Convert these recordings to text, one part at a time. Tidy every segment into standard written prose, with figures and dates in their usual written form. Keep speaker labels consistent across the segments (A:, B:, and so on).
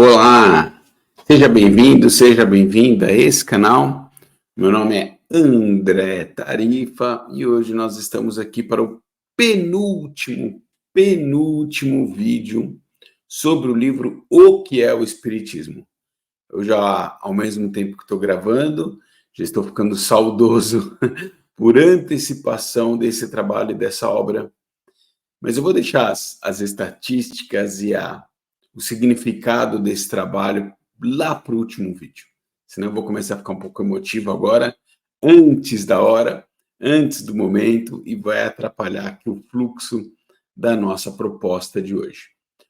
A: Olá, seja bem-vinda a esse canal. Meu nome é André Tarifa e hoje nós estamos aqui para o penúltimo vídeo sobre o livro O que é o Espiritismo. Eu já, ao mesmo tempo que estou gravando, já estou ficando saudoso por antecipação desse trabalho e dessa obra, mas eu vou deixar as estatísticas e o significado desse trabalho lá para o último vídeo. Senão eu vou começar a ficar um pouco emotivo agora, antes da hora, antes do momento, e vai atrapalhar aqui o fluxo da nossa proposta de hoje.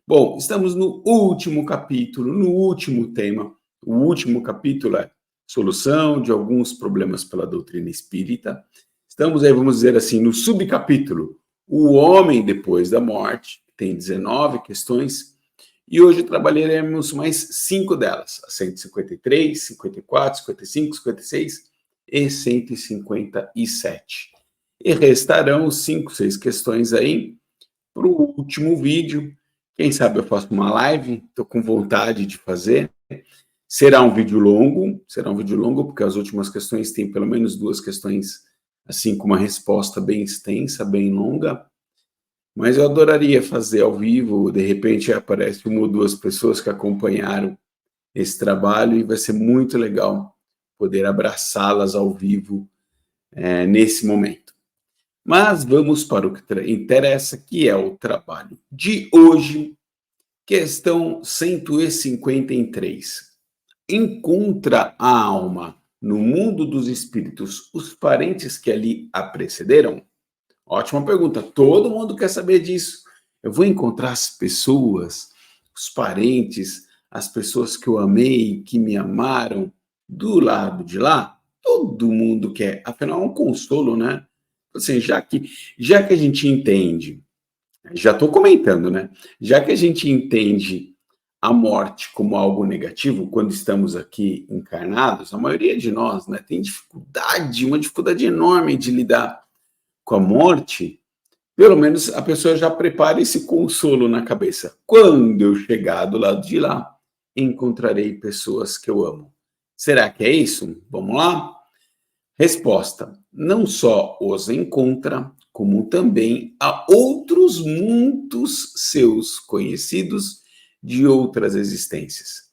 A: Bom, estamos no último capítulo, no último tema. O último capítulo é solução de alguns problemas pela doutrina espírita. Estamos aí, vamos dizer assim, no subcapítulo O Homem Depois da Morte, tem 19 questões, e hoje trabalharemos mais 5 delas, as 153, 54, 55, 56 e 157. E restarão 5, 6 questões aí para o último vídeo. Quem sabe eu faço uma live, estou com vontade de fazer. Será um vídeo longo, porque as últimas questões têm pelo menos 2 questões, assim, com uma resposta bem extensa, bem longa. Mas eu adoraria fazer ao vivo, de repente aparece 1 ou 2 pessoas que acompanharam esse trabalho e vai ser muito legal poder abraçá-las ao vivo nesse momento. Mas vamos para o que interessa, que é o trabalho de hoje, questão 153. Encontra a alma no mundo dos espíritos os parentes que ali a precederam? Ótima pergunta, todo mundo quer saber disso. Eu vou encontrar as pessoas, os parentes, as pessoas que eu amei, que me amaram, do lado de lá? Todo mundo quer, afinal é um consolo, né? Assim, já que a gente entende, já estou comentando, né? Já que a gente entende a morte como algo negativo, quando estamos aqui encarnados, a maioria de nós, né, tem uma dificuldade enorme de lidar com a morte. Pelo menos a pessoa já prepara esse consolo na cabeça. Quando eu chegar do lado de lá, encontrarei pessoas que eu amo. Será que é isso? Vamos lá? Resposta: não só os encontra, como também há outros muitos seus conhecidos de outras existências.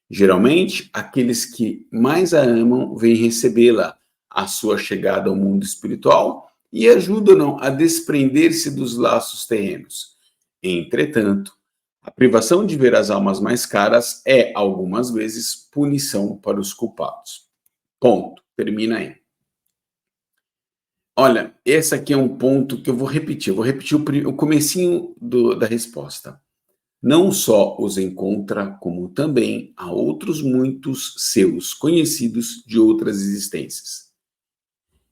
A: Geralmente, aqueles que mais a amam vêm recebê-la à sua chegada ao mundo espiritual e ajudam a desprender-se dos laços terrenos. Entretanto, a privação de ver as almas mais caras é, algumas vezes, punição para os culpados. Ponto. Termina aí. Olha, esse aqui é um ponto que eu vou repetir. Eu vou repetir o comecinho da resposta. Não só os encontra, como também há outros muitos seus conhecidos de outras existências.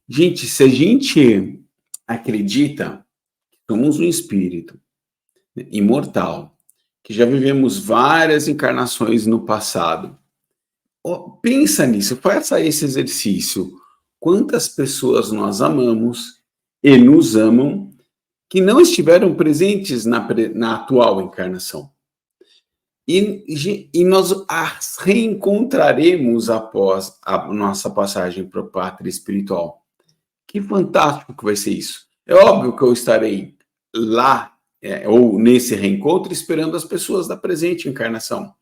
A: Gente, se a gente acredita que somos um espírito imortal, que já vivemos várias encarnações no passado, pensa nisso, faça esse exercício. Quantas pessoas nós amamos e nos amam que não estiveram presentes na atual encarnação? E nós as reencontraremos após a nossa passagem para a pátria espiritual. Que fantástico que vai ser isso. É óbvio que eu estarei lá, ou nesse reencontro, esperando as pessoas da presente encarnação.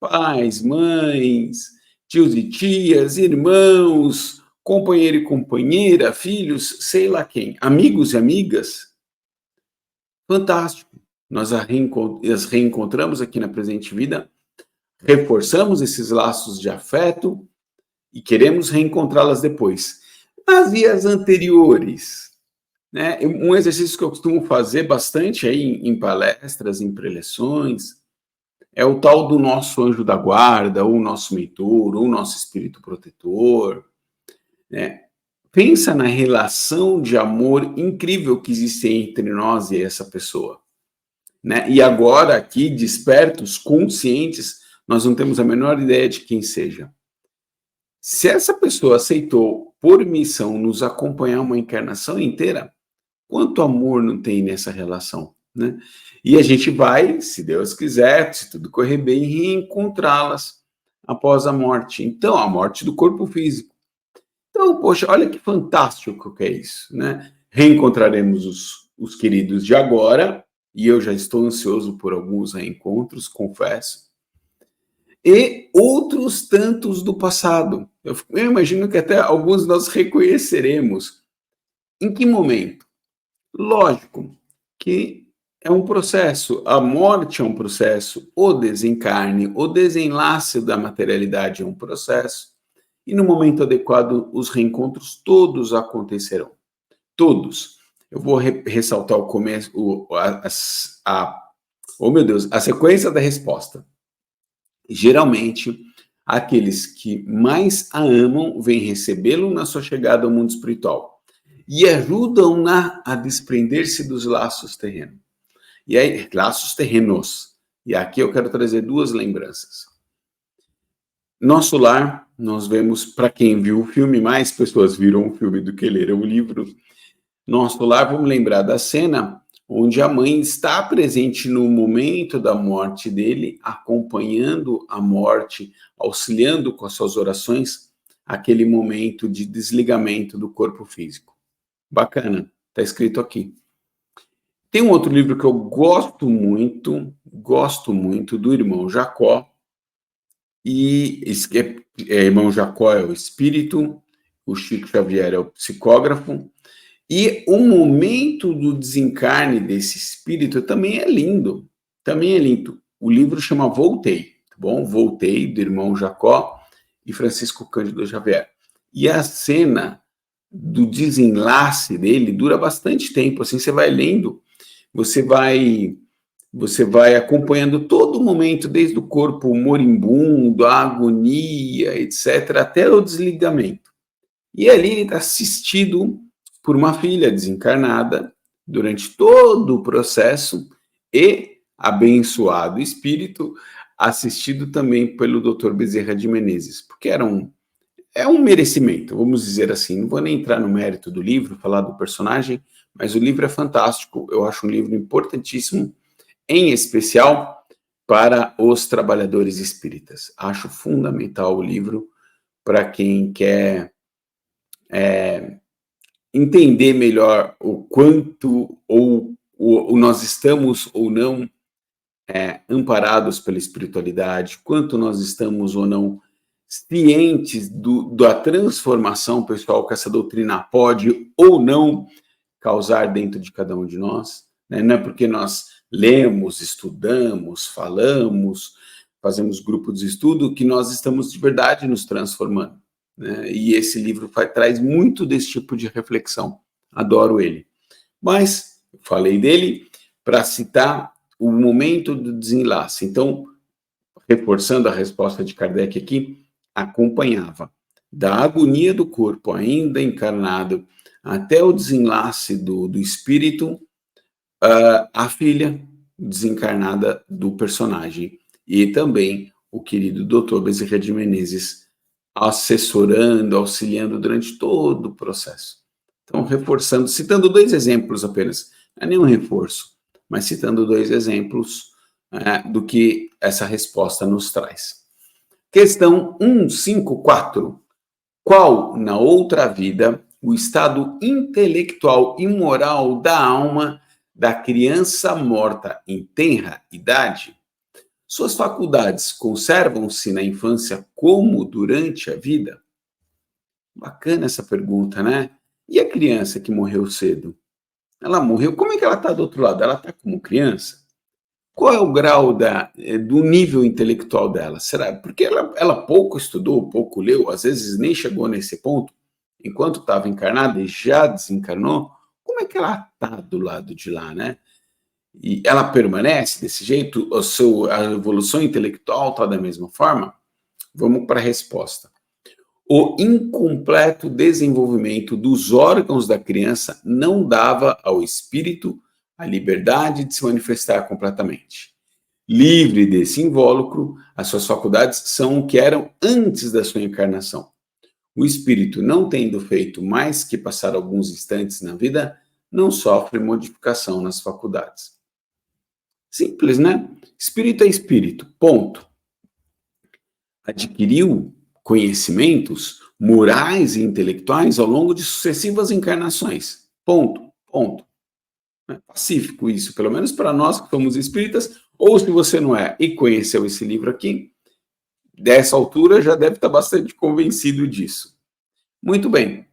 A: Pais, mães, tios e tias, irmãos, companheiro e companheira, filhos, sei lá quem, amigos e amigas. Fantástico. Nós as reencontramos aqui na presente vida, reforçamos esses laços de afeto e queremos reencontrá-las depois. Nas vias anteriores, né? Um exercício que eu costumo fazer bastante aí em palestras, em preleções, é o tal do nosso anjo da guarda, ou nosso mentor, ou nosso espírito protetor, né? Pensa na relação de amor incrível que existe entre nós e essa pessoa, né? E agora aqui, despertos, conscientes, nós não temos a menor ideia de quem seja. Se essa pessoa aceitou por missão nos acompanhar uma encarnação inteira, quanto amor não tem nessa relação? né? E a gente vai, se Deus quiser, se tudo correr bem, reencontrá-las após a morte. Então, a morte do corpo físico. Então, poxa, olha que fantástico que é isso, né? Reencontraremos os queridos de agora, e eu já estou ansioso por alguns reencontros, confesso, e outros tantos do passado. Eu imagino que até alguns nós reconheceremos. Em que momento? Lógico que é um processo, a morte é um processo, o desencarne, o desenlace da materialidade é um processo, e no momento adequado os reencontros todos acontecerão. Todos. Eu vou ressaltar o começo, oh meu Deus, a sequência da resposta. Geralmente, aqueles que mais a amam vêm recebê-lo na sua chegada ao mundo espiritual e ajudam-na a desprender-se dos laços terrenos. E aí, laços terrenos. E aqui eu quero trazer duas lembranças. Nosso lar, nós vemos, para quem viu o filme, mais pessoas viram o filme do que leram o livro. Nosso lar, vamos lembrar da cena onde a mãe está presente no momento da morte dele, acompanhando a morte, auxiliando com as suas orações, aquele momento de desligamento do corpo físico. Bacana, está escrito aqui. Tem um outro livro que eu gosto muito do irmão Jacó, e irmão Jacó é o espírito, o Chico Xavier é o psicógrafo, e o momento do desencarne desse espírito também é lindo. Também é lindo. O livro chama Voltei, tá bom? Voltei, do irmão Jacó e Francisco Cândido Xavier. E a cena do desenlace dele dura bastante tempo. Assim, você vai lendo, você vai acompanhando todo o momento, desde o corpo moribundo, a agonia, etc., até o desligamento. E ali ele está assistido por uma filha desencarnada durante todo o processo e abençoado espírito, assistido também pelo Dr. Bezerra de Menezes, porque é um merecimento, vamos dizer assim. Não vou nem entrar no mérito do livro, falar do personagem, mas o livro é fantástico, eu acho um livro importantíssimo, em especial para os trabalhadores espíritas. Acho fundamental o livro para quem quer entender melhor o quanto ou nós estamos ou não amparados pela espiritualidade, quanto nós estamos ou não cientes da transformação pessoal que essa doutrina pode ou não causar dentro de cada um de nós, né? Não é porque nós lemos, estudamos, falamos, fazemos grupos de estudo que nós estamos de verdade nos transformando, né? E esse livro traz muito desse tipo de reflexão. Adoro ele. Mas eu falei dele para citar o momento do desenlace. Então, reforçando a resposta de Kardec aqui, acompanhava da agonia do corpo ainda encarnado até o desenlace do espírito, a filha desencarnada do personagem e também o querido Dr. Bezerra de Menezes assessorando, auxiliando durante todo o processo. Então, reforçando, citando dois exemplos apenas, não é nenhum reforço, mas citando dois exemplos do que essa resposta nos traz. Questão 154. Qual, na outra vida, o estado intelectual e moral da alma da criança morta em tenra idade? Suas faculdades conservam-se na infância como durante a vida? Bacana essa pergunta, né? E a criança que morreu cedo? Ela morreu, como é que ela está do outro lado? Ela está como criança? Qual é o grau do nível intelectual dela? Será? Porque ela pouco estudou, pouco leu, às vezes nem chegou nesse ponto, enquanto estava encarnada e já desencarnou. Como é que ela está do lado de lá, né? E ela permanece desse jeito? A evolução intelectual está da mesma forma? Vamos para a resposta. O incompleto desenvolvimento dos órgãos da criança não dava ao espírito a liberdade de se manifestar completamente. Livre desse invólucro, as suas faculdades são o que eram antes da sua encarnação. O espírito, não tendo feito mais que passar alguns instantes na vida, não sofre modificação nas faculdades. Simples, né? Espírito é espírito, ponto. Adquiriu conhecimentos morais e intelectuais ao longo de sucessivas encarnações. Ponto, ponto. É pacífico isso, pelo menos para nós que somos espíritas, ou se você não é e conheceu esse livro aqui, dessa altura já deve estar bastante convencido disso. Muito bem.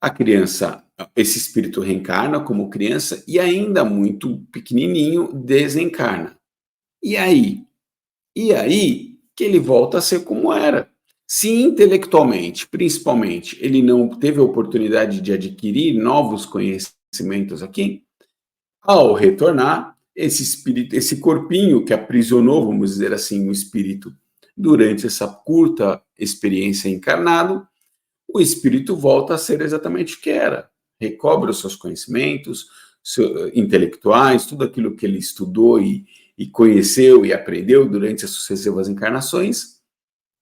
A: A criança, esse espírito reencarna como criança e ainda muito pequenininho desencarna. E aí? E aí que ele volta a ser como era. Se intelectualmente, principalmente, ele não teve a oportunidade de adquirir novos conhecimentos aqui, ao retornar, esse espírito, esse corpinho que aprisionou, vamos dizer assim, o espírito durante essa curta experiência encarnado, o espírito volta a ser exatamente o que era. Recobre os seus conhecimentos intelectuais, tudo aquilo que ele estudou e conheceu e aprendeu durante as sucessivas encarnações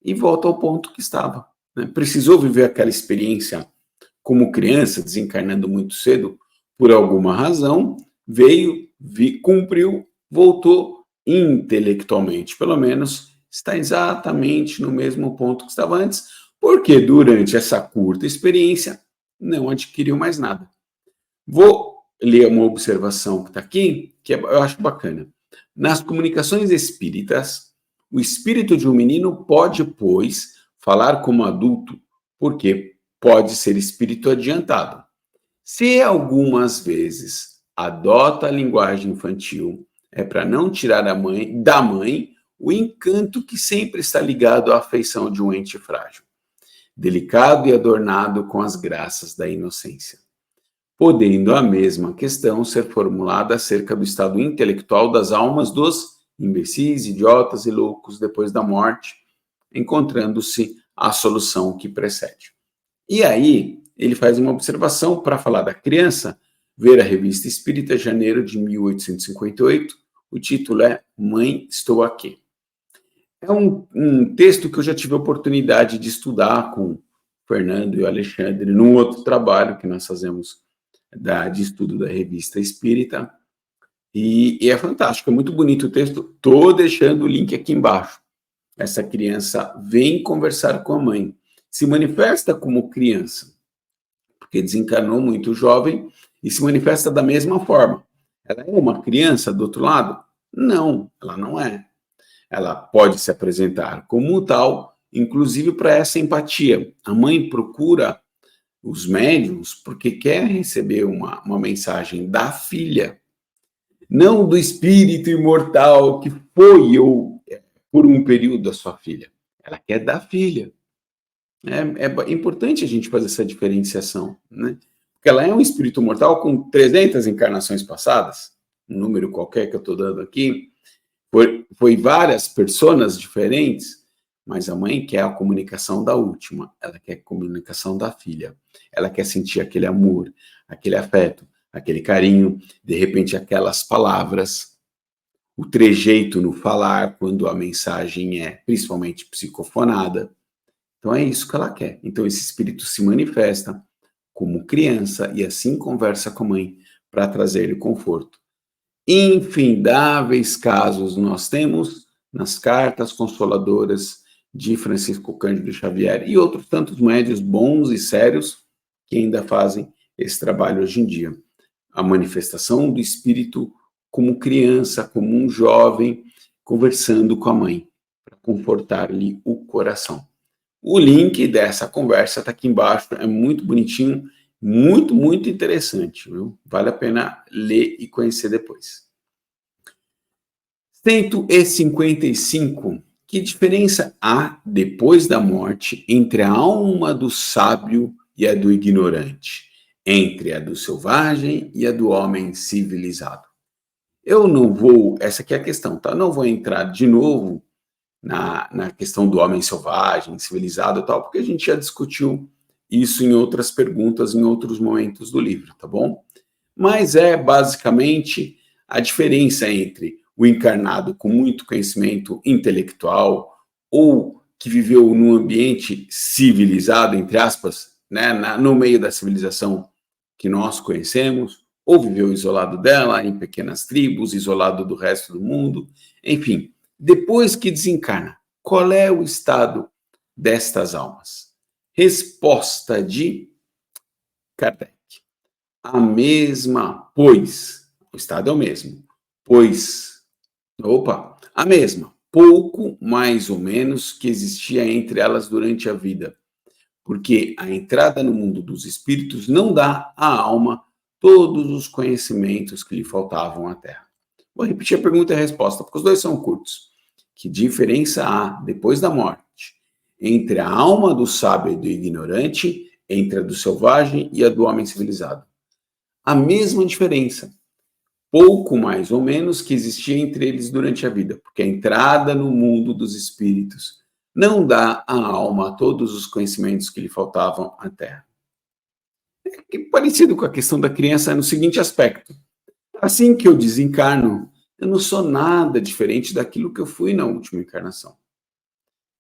A: e volta ao ponto que estava. Né? Precisou viver aquela experiência como criança, desencarnando muito cedo, por alguma razão, veio, cumpriu, voltou intelectualmente, pelo menos está exatamente no mesmo ponto que estava antes, porque durante essa curta experiência não adquiriu mais nada. Vou ler uma observação que está aqui, que eu acho bacana. Nas comunicações espíritas, o espírito de um menino pode, pois, falar como adulto, porque pode ser espírito adiantado. Se algumas vezes adota a linguagem infantil, é para não tirar da mãe o encanto que sempre está ligado à afeição de um ente frágil, delicado e adornado com as graças da inocência, podendo a mesma questão ser formulada acerca do estado intelectual das almas dos imbecis, idiotas e loucos depois da morte, encontrando-se a solução que precede. E aí, ele faz uma observação para falar da criança, ver a Revista Espírita, janeiro de 1858, o título é Mãe, Estou Aqui. É um texto que eu já tive a oportunidade de estudar com o Fernando e o Alexandre num outro trabalho que nós fazemos de estudo da Revista Espírita, e é fantástico, é muito bonito o texto. Estou deixando o link aqui embaixo. Essa criança vem conversar com a mãe, se manifesta como criança, porque desencarnou muito jovem e se manifesta da mesma forma. Ela é uma criança do outro lado? Não, ela não é. Ela pode se apresentar como tal, inclusive para essa empatia. A mãe procura os médiums porque quer receber uma mensagem da filha, não do espírito imortal que foi ou por um período da sua filha. Ela quer da filha. É importante a gente fazer essa diferenciação, né? Porque ela é um espírito mortal com 300 encarnações passadas, um número qualquer que eu estou dando aqui, foi várias personas diferentes, mas a mãe quer a comunicação da última, ela quer a comunicação da filha, ela quer sentir aquele amor, aquele afeto, aquele carinho, de repente aquelas palavras, o trejeito no falar, quando a mensagem é principalmente psicofonada. Então é isso que ela quer. Então esse espírito se manifesta como criança e assim conversa com a mãe para trazer-lhe conforto. Infindáveis casos nós temos nas cartas consoladoras de Francisco Cândido Xavier e outros tantos médios bons e sérios que ainda fazem esse trabalho hoje em dia. A manifestação do espírito como criança, como um jovem, conversando com a mãe, para confortar-lhe o coração. O link dessa conversa está aqui embaixo, é muito bonitinho, muito, muito interessante, viu? Vale a pena ler e conhecer depois. 155. Que diferença há, depois da morte, entre a alma do sábio e a do ignorante? Entre a do selvagem e a do homem civilizado? Eu não vou, essa aqui é a questão, tá? Não vou entrar de novo na questão do homem selvagem, civilizado e tal, porque a gente já discutiu isso em outras perguntas, em outros momentos do livro, tá bom? Mas é basicamente a diferença entre o encarnado com muito conhecimento intelectual ou que viveu num ambiente civilizado, entre aspas, né, no meio da civilização que nós conhecemos, ou viveu isolado dela, em pequenas tribos, isolado do resto do mundo, enfim. Depois que desencarna, qual é o estado destas almas? Resposta de Kardec. A mesma, pois, o estado é o mesmo, pois, a mesma, pouco mais ou menos que existia entre elas durante a vida, porque a entrada no mundo dos espíritos não dá à alma todos os conhecimentos que lhe faltavam à Terra. Vou repetir a pergunta e a resposta, porque os dois são curtos. Que diferença há, depois da morte, entre a alma do sábio e do ignorante, entre a do selvagem e a do homem civilizado? A mesma diferença, pouco mais ou menos, que existia entre eles durante a vida, porque a entrada no mundo dos espíritos não dá à alma todos os conhecimentos que lhe faltavam à Terra. É parecido com a questão da criança no seguinte aspecto. Assim que eu desencarno, eu não sou nada diferente daquilo que eu fui na última encarnação.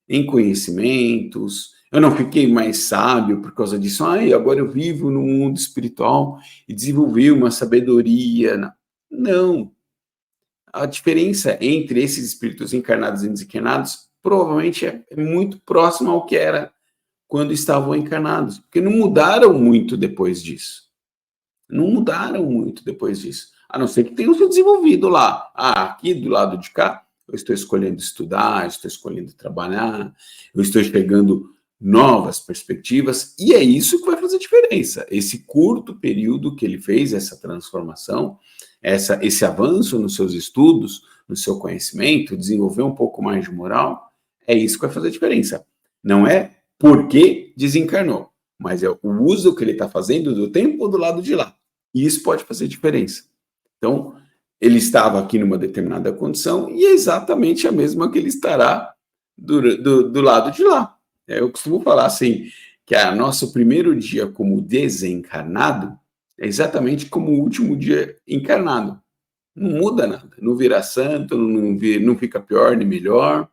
A: Em conhecimentos, eu não fiquei mais sábio por causa disso. Agora eu vivo no mundo espiritual e desenvolvi uma sabedoria. Não. A diferença entre esses espíritos encarnados e desencarnados provavelmente é muito próxima ao que era quando estavam encarnados, porque não mudaram muito depois disso. Não mudaram muito depois disso. A não ser que tenham se desenvolvido lá. Aqui do lado de cá, eu estou escolhendo estudar, estou escolhendo trabalhar, eu estou pegando novas perspectivas, e é isso que vai fazer diferença. Esse curto período que ele fez, essa transformação, esse avanço nos seus estudos, no seu conhecimento, desenvolver um pouco mais de moral, é isso que vai fazer diferença. Não é porque desencarnou, mas é o uso que ele está fazendo do tempo do lado de lá. E isso pode fazer diferença. Então, ele estava aqui numa determinada condição e é exatamente a mesma que ele estará do lado de lá. Eu costumo falar assim, que o nosso primeiro dia como desencarnado é exatamente como o último dia encarnado. Não muda nada, não vira santo, não fica pior nem melhor.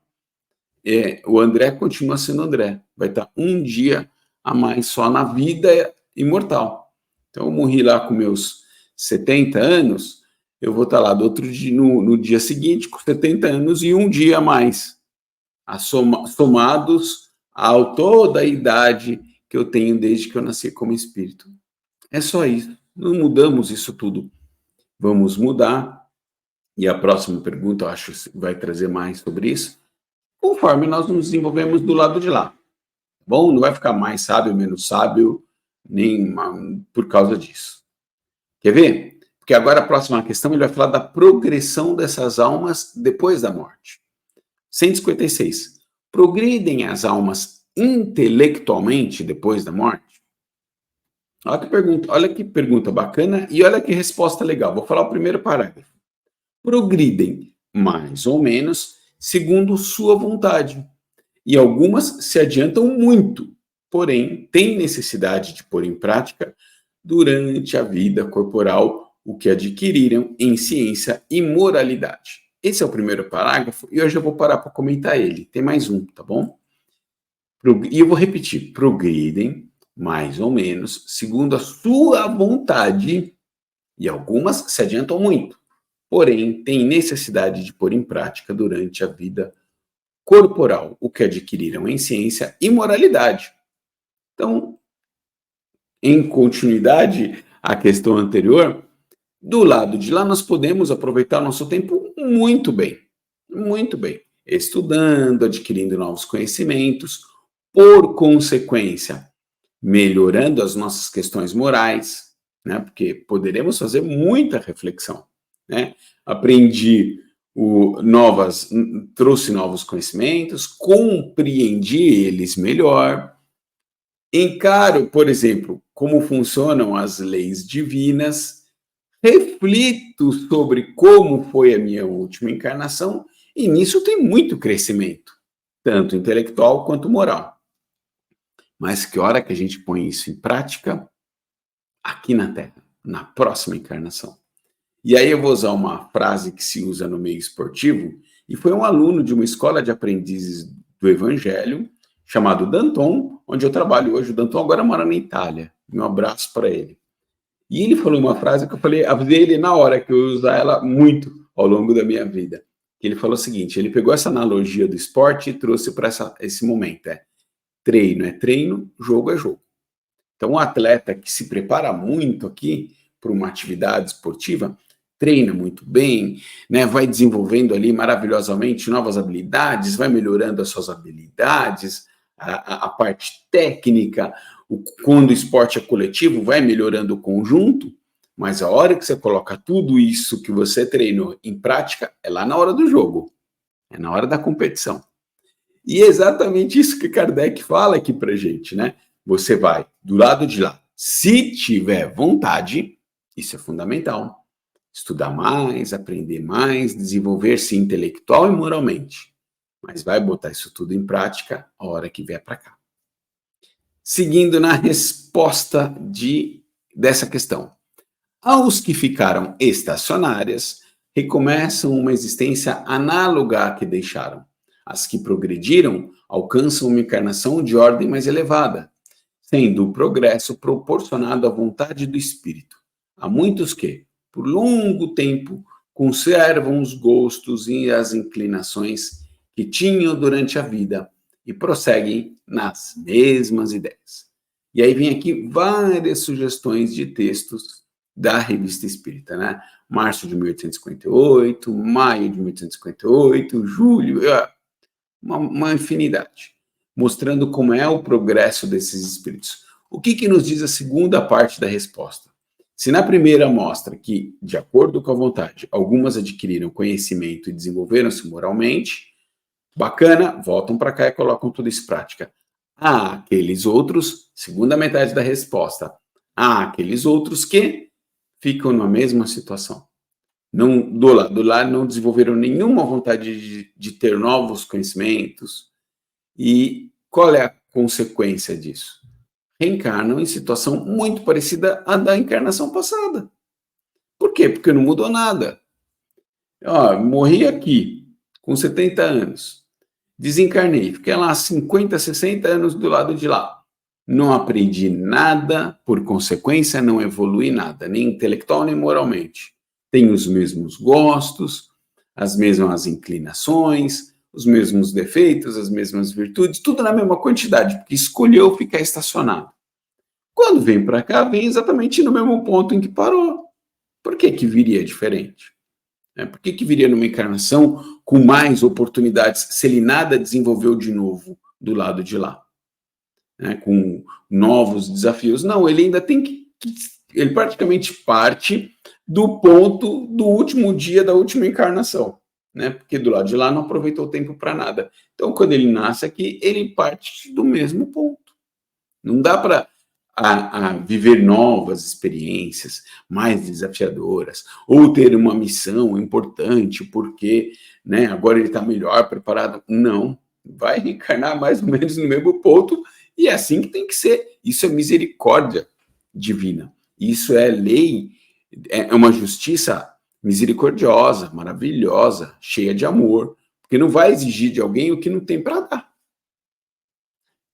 A: O André continua sendo André, vai estar um dia a mais só na vida imortal. Então, eu morri lá com meus 70 anos, eu vou estar lá do outro dia, no dia seguinte, com 70 anos e um dia a mais, somados a toda a idade que eu tenho desde que eu nasci como espírito. É só isso, não mudamos isso tudo. Vamos mudar, e a próxima pergunta, eu acho que vai trazer mais sobre isso, conforme nós nos desenvolvemos do lado de lá. Bom, não vai ficar mais sábio, menos sábio, nem por causa disso. Quer ver? Porque agora a próxima questão ele vai falar da progressão dessas almas depois da morte. 156. Progridem as almas intelectualmente depois da morte? Olha que pergunta bacana e olha que resposta legal. Vou falar o primeiro parágrafo. Progridem mais ou menos segundo sua vontade. E algumas se adiantam muito, porém têm necessidade de pôr em prática durante a vida corporal o que adquiriram em ciência e moralidade. Esse é o primeiro parágrafo e hoje eu vou parar para comentar ele. Tem mais um, tá bom? E eu vou repetir. Progridem, mais ou menos, segundo a sua vontade, e algumas se adiantam muito, porém têm necessidade de pôr em prática durante a vida corporal o que adquiriram em ciência e moralidade. Então, em continuidade à questão anterior, do lado de lá nós podemos aproveitar o nosso tempo muito bem, estudando, adquirindo novos conhecimentos, por consequência, melhorando as nossas questões morais, né? Porque poderemos fazer muita reflexão, né? Trouxe novos conhecimentos, compreendi eles melhor, encaro, por exemplo, como funcionam as leis divinas, reflito sobre como foi a minha última encarnação, e nisso tem muito crescimento, tanto intelectual quanto moral. Mas que hora que a gente põe isso em prática? Aqui na Terra, na próxima encarnação. E aí eu vou usar uma frase que se usa no meio esportivo, e foi um aluno de uma escola de aprendizes do Evangelho, chamado Danton, onde eu trabalho hoje. O Danton agora mora na Itália. Um abraço para ele. E ele falou uma frase que eu falei, avisei ele na hora, que eu ia usar ela muito ao longo da minha vida. Ele falou o seguinte, ele pegou essa analogia do esporte e trouxe para esse momento. Treino é treino, jogo é jogo. Então, um atleta que se prepara muito aqui para uma atividade esportiva, treina muito bem, né, vai desenvolvendo ali maravilhosamente novas habilidades, vai melhorando as suas habilidades, a parte técnica, quando o esporte é coletivo, vai melhorando o conjunto, mas a hora que você coloca tudo isso que você treinou em prática, é lá na hora do jogo, é na hora da competição. E é exatamente isso que Kardec fala aqui para gente, né? Você vai do lado de lá, se tiver vontade, isso é fundamental. Estudar mais, aprender mais, desenvolver-se intelectual e moralmente. Mas vai botar isso tudo em prática a hora que vier para cá. Seguindo na resposta dessa questão. Aos que ficaram estacionárias, recomeçam uma existência análoga à que deixaram. As que progrediram alcançam uma encarnação de ordem mais elevada, sendo o progresso proporcionado à vontade do espírito. Há muitos que, por longo tempo, conservam os gostos e as inclinações que tinham durante a vida e prosseguem nas mesmas ideias. E aí vem aqui várias sugestões de textos da Revista Espírita, né? Março de 1858, maio de 1858, julho, uma infinidade, mostrando como é o progresso desses espíritos. O que nos diz a segunda parte da resposta? Se na primeira mostra que, de acordo com a vontade, algumas adquiriram conhecimento e desenvolveram-se moralmente, bacana, voltam para cá e colocam tudo isso em prática. Há aqueles outros, segunda metade da resposta, há aqueles outros que ficam na mesma situação. Não, do lado não desenvolveram nenhuma vontade de ter novos conhecimentos. E qual é a consequência disso? Reencarnam em situação muito parecida à da encarnação passada. Por quê? Porque não mudou nada. Morri aqui, com 70 anos. Desencarnei, fiquei lá 50, 60 anos do lado de lá. Não aprendi nada, por consequência, não evolui nada, nem intelectual nem moralmente. Tenho os mesmos gostos, as mesmas inclinações, os mesmos defeitos, as mesmas virtudes, tudo na mesma quantidade, porque escolheu ficar estacionado. Quando vem para cá, vem exatamente no mesmo ponto em que parou. Por que viria diferente? Por que viria numa encarnação com mais oportunidades, se ele nada desenvolveu de novo do lado de lá? Com novos desafios. Não, ele ainda tem que. Ele praticamente parte do ponto do último dia da última encarnação, né? Porque do lado de lá não aproveitou o tempo para nada. Então, quando ele nasce aqui, ele parte do mesmo ponto. Não dá para viver novas experiências mais desafiadoras, ou ter uma missão importante, porque, né, agora ele está melhor preparado. Não, vai reencarnar mais ou menos no mesmo ponto, e é assim que tem que ser. Isso é misericórdia divina. Isso é lei, é uma justiça misericordiosa, maravilhosa, cheia de amor, porque não vai exigir de alguém o que não tem para dar.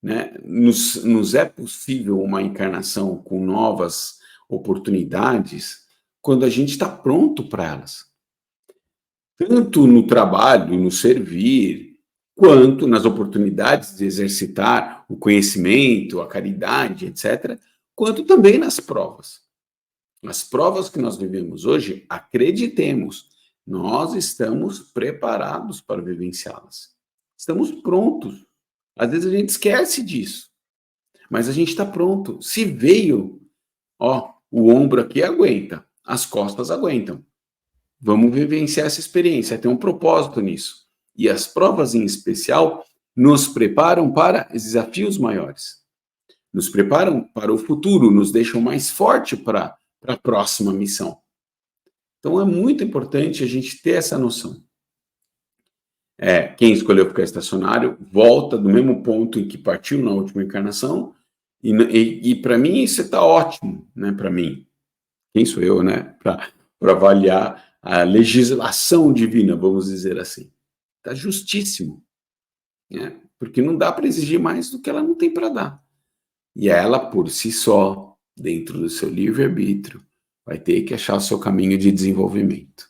A: Né? Nos é possível uma encarnação com novas oportunidades quando a gente está pronto para elas. Tanto no trabalho, no servir, quanto nas oportunidades de exercitar o conhecimento, a caridade, etc., quanto também nas provas. As provas que nós vivemos hoje, acreditemos, nós estamos preparados para vivenciá-las. Estamos prontos. Às vezes a gente esquece disso, mas a gente está pronto. Se veio, o ombro aqui aguenta, as costas aguentam. Vamos vivenciar essa experiência, tem um propósito nisso. E as provas em especial nos preparam para desafios maiores. Nos preparam para o futuro, nos deixam mais forte para a próxima missão. Então é muito importante a gente ter essa noção. Quem escolheu ficar estacionário volta do mesmo ponto em que partiu na última encarnação, e para mim isso está ótimo, né? Para mim, quem sou eu, né? Para avaliar a legislação divina, vamos dizer assim. Está justíssimo, né? Porque não dá para exigir mais do que ela não tem para dar. E ela, por si só, dentro do seu livre-arbítrio, vai ter que achar o seu caminho de desenvolvimento.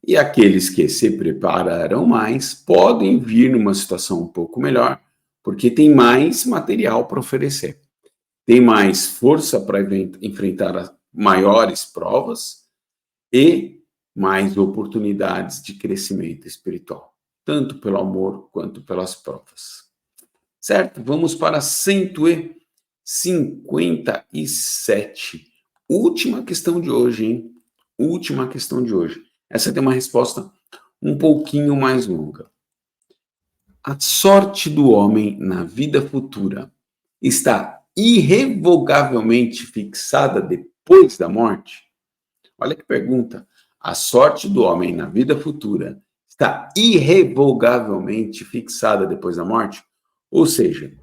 A: E aqueles que se prepararão mais podem vir numa situação um pouco melhor, porque tem mais material para oferecer. Tem mais força para enfrentar maiores provas e mais oportunidades de crescimento espiritual, tanto pelo amor quanto pelas provas. Certo? Vamos para 157. Última questão de hoje, hein? Última questão de hoje. Essa tem uma resposta um pouquinho mais longa. A sorte do homem na vida futura está irrevogavelmente fixada depois da morte? Olha que pergunta. A sorte do homem na vida futura está irrevogavelmente fixada depois da morte? Ou seja,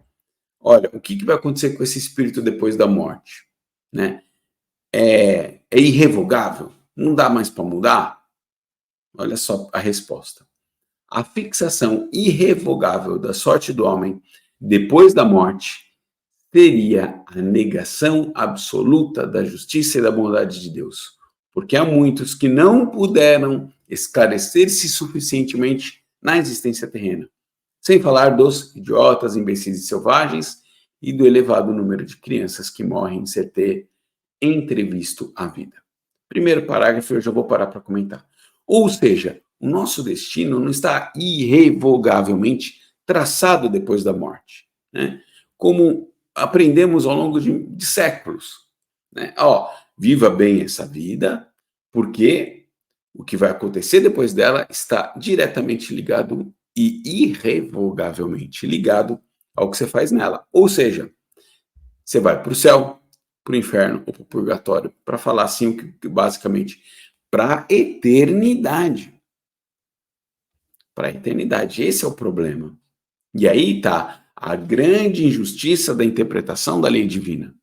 A: olha, o que vai acontecer com esse espírito depois da morte? Né? É irrevogável? Não dá mais para mudar? Olha só a resposta. A fixação irrevogável da sorte do homem depois da morte seria a negação absoluta da justiça e da bondade de Deus. Porque há muitos que não puderam esclarecer-se suficientemente na existência terrena. Sem falar dos idiotas, imbecis e selvagens e do elevado número de crianças que morrem sem ter entrevisto a vida. Primeiro parágrafo eu já vou parar para comentar. Ou seja, o nosso destino não está irrevogavelmente traçado depois da morte, né? Como aprendemos ao longo de séculos, né? Viva bem essa vida, porque o que vai acontecer depois dela está diretamente ligado e irrevogavelmente ligado ao que você faz nela. Ou seja, você vai para o céu, para o inferno ou para o purgatório, para falar assim, basicamente, para a eternidade. Para a eternidade. Esse é o problema. E aí está a grande injustiça da interpretação da lei divina.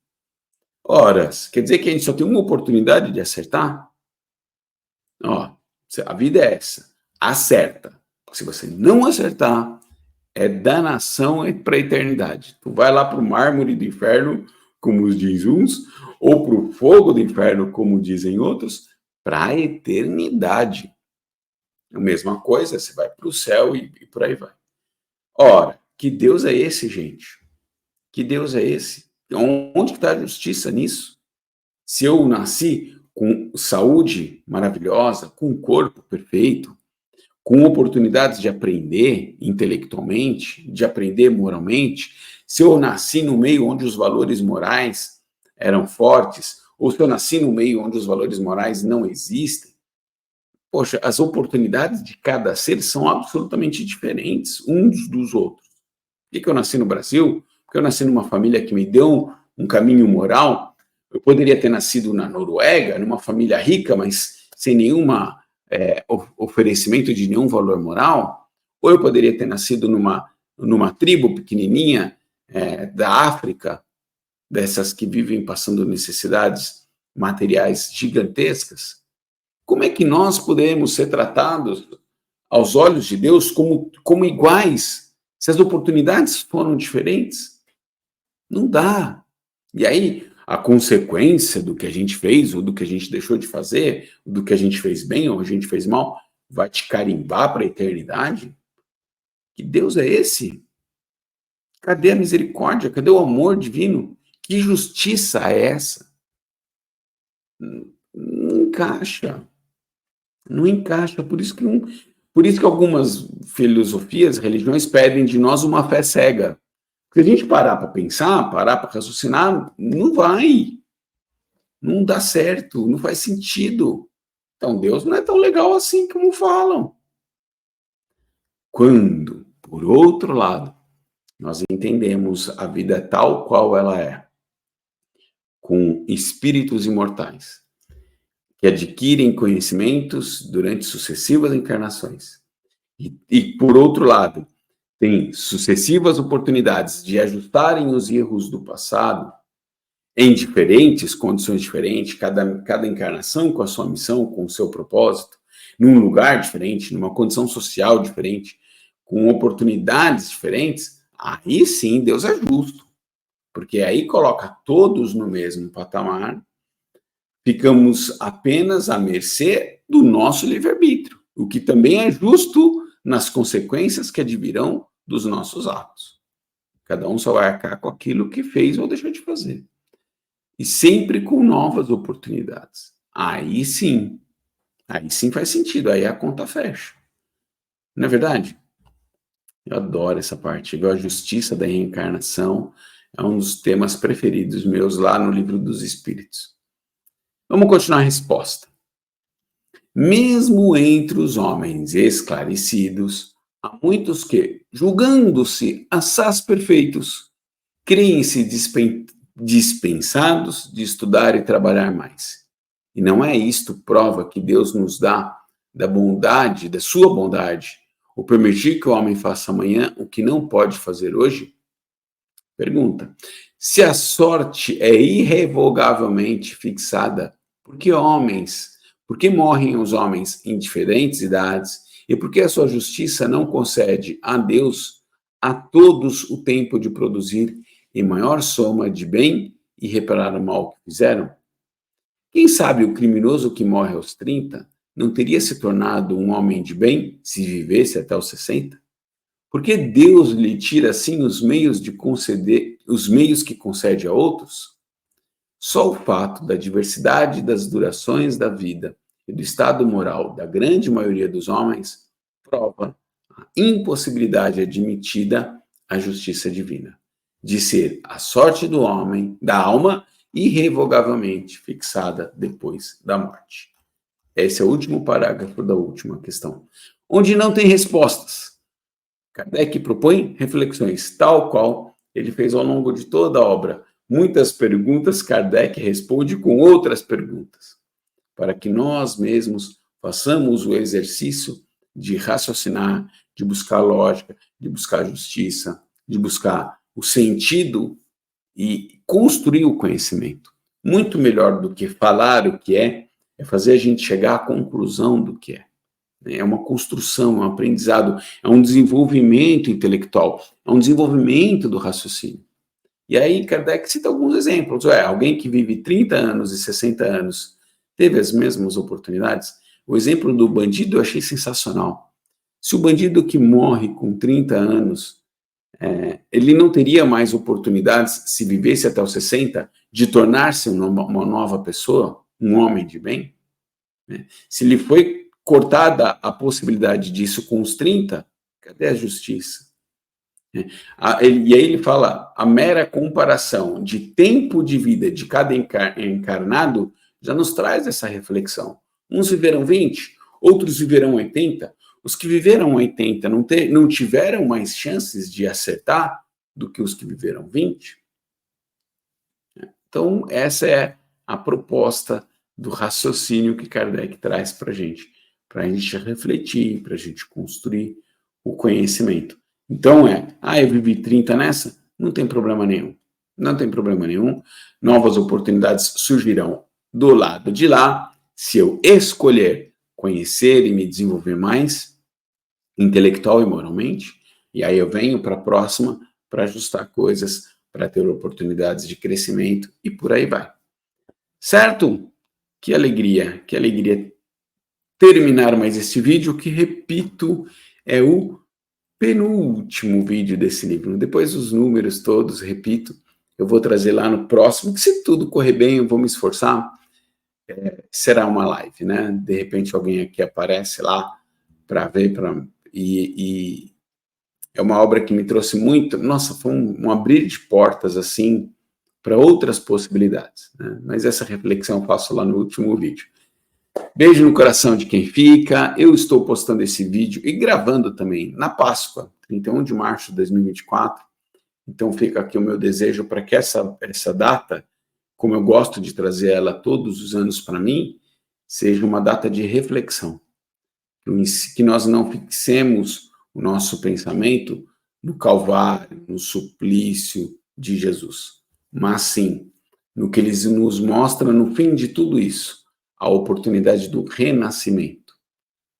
A: Ora, quer dizer que a gente só tem uma oportunidade de acertar? A vida é essa. Acerta. Se você não acertar, é danação para a eternidade. Tu vai lá para o mármore do inferno, como diz uns, ou para o fogo do inferno, como dizem outros, para a eternidade. A mesma coisa, você vai para o céu e por aí vai. Ora, que Deus é esse, gente? Que Deus é esse? Onde está a justiça nisso? Se eu nasci com saúde maravilhosa, com um corpo perfeito, com oportunidades de aprender intelectualmente, de aprender moralmente, se eu nasci no meio onde os valores morais eram fortes, ou se eu nasci no meio onde os valores morais não existem, poxa, as oportunidades de cada ser são absolutamente diferentes uns dos outros. Por que eu nasci no Brasil? Porque eu nasci numa família que me deu um caminho moral. Eu poderia ter nascido na Noruega, numa família rica, mas sem nenhuma oferecimento de nenhum valor moral. Ou eu poderia ter nascido numa tribo pequenininha da África, dessas que vivem passando necessidades materiais gigantescas. Como é que nós podemos ser tratados aos olhos de Deus como iguais, se as oportunidades foram diferentes? Não dá. E aí, a consequência do que a gente fez, ou do que a gente deixou de fazer, do que a gente fez bem ou a gente fez mal, vai te carimbar para a eternidade? Que Deus é esse? Cadê a misericórdia? Cadê o amor divino? Que justiça é essa? Não encaixa. Não encaixa. Por isso que algumas filosofias, religiões pedem de nós uma fé cega. Se a gente parar para pensar, parar para raciocinar, não vai. Não dá certo, não faz sentido. Então Deus não é tão legal assim como falam. Quando, por outro lado, nós entendemos a vida tal qual ela é, com espíritos imortais, que adquirem conhecimentos durante sucessivas encarnações, e por outro lado, tem sucessivas oportunidades de ajustarem os erros do passado em diferentes condições diferentes, cada encarnação com a sua missão, com o seu propósito, num lugar diferente, numa condição social diferente, com oportunidades diferentes, aí sim Deus é justo. porque aí coloca todos no mesmo patamar, ficamos apenas à mercê do nosso livre-arbítrio, o que também é justo nas consequências que advirão dos nossos atos. Cada um só vai arcar com aquilo que fez ou deixou de fazer. E sempre com novas oportunidades. Aí sim faz sentido, aí a conta fecha. Não é verdade? Eu adoro essa parte, igual a justiça da reencarnação, é um dos temas preferidos meus lá no Livro dos Espíritos. Vamos continuar a resposta. Mesmo entre os homens esclarecidos, há muitos que, julgando-se assaz perfeitos, creem-se dispensados de estudar e trabalhar mais. E não é isto prova que Deus nos dá da bondade, da sua bondade, ou permitir que o homem faça amanhã o que não pode fazer hoje? Pergunta. Se a sorte é irrevogavelmente fixada, por que morrem os homens em diferentes idades? E por que a sua justiça não concede a Deus a todos o tempo de produzir em maior soma de bem e reparar o mal que fizeram? Quem sabe o criminoso que morre aos 30 não teria se tornado um homem de bem se vivesse até os 60? Por que Deus lhe tira assim os meios que concede a outros? Só o fato da diversidade das durações da vida e do estado moral da grande maioria dos homens prova a impossibilidade admitida à justiça divina, de ser a sorte do homem, da alma, irrevogavelmente fixada depois da morte. Esse é o último parágrafo da última questão, onde não tem respostas. Kardec propõe reflexões, tal qual ele fez ao longo de toda a obra. Muitas perguntas, Kardec responde com outras perguntas, para que nós mesmos façamos o exercício de raciocinar, de buscar lógica, de buscar justiça, de buscar o sentido e construir o conhecimento. Muito melhor do que falar o que é fazer a gente chegar à conclusão do que é. É uma construção, é um aprendizado, é um desenvolvimento intelectual, é um desenvolvimento do raciocínio. E aí Kardec cita alguns exemplos. Alguém que vive 30 anos e 60 anos teve as mesmas oportunidades? O exemplo do bandido eu achei sensacional. Se o bandido que morre com 30 anos, ele não teria mais oportunidades, se vivesse até os 60, de tornar-se uma nova pessoa, um homem de bem? Se lhe foi cortada a possibilidade disso com os 30, cadê a justiça? E aí ele fala, a mera comparação de tempo de vida de cada encarnado já nos traz essa reflexão. Uns viveram 20, outros viverão 80. Os que viveram 80 não tiveram mais chances de acertar do que os que viveram 20? Então, essa é a proposta do raciocínio que Kardec traz para a gente refletir, para a gente construir o conhecimento. Então eu vivi 30 nessa? Não tem problema nenhum. Não tem problema nenhum. Novas oportunidades surgirão do lado de lá, se eu escolher conhecer e me desenvolver mais, intelectual e moralmente, e aí eu venho para a próxima para ajustar coisas, para ter oportunidades de crescimento e por aí vai. Certo? Que alegria terminar mais este vídeo, que, repito, é o penúltimo vídeo desse livro. Depois os números todos, repito, eu vou trazer lá no próximo, que se tudo correr bem, eu vou me esforçar, será uma live, né? De repente alguém aqui aparece lá para ver, e é uma obra que me trouxe muito, nossa, foi um abrir de portas, assim, para outras possibilidades, né? Mas essa reflexão eu faço lá no último vídeo. Beijo no coração de quem fica. Eu estou postando esse vídeo e gravando também na Páscoa, 31 de março de 2024. Então fica aqui o meu desejo para que essa data, como eu gosto de trazer ela todos os anos para mim, seja uma data de reflexão. Que nós não fixemos o nosso pensamento no Calvário, no suplício de Jesus, mas sim no que ele nos mostra no fim de tudo isso, a oportunidade do renascimento.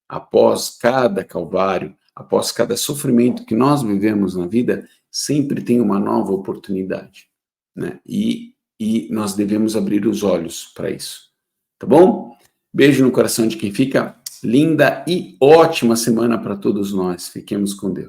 A: Após cada calvário, após cada sofrimento que nós vivemos na vida, sempre tem uma nova oportunidade. né? E nós devemos abrir os olhos para isso, tá bom? Beijo no coração de quem fica. Linda e ótima semana para todos nós. Fiquemos com Deus.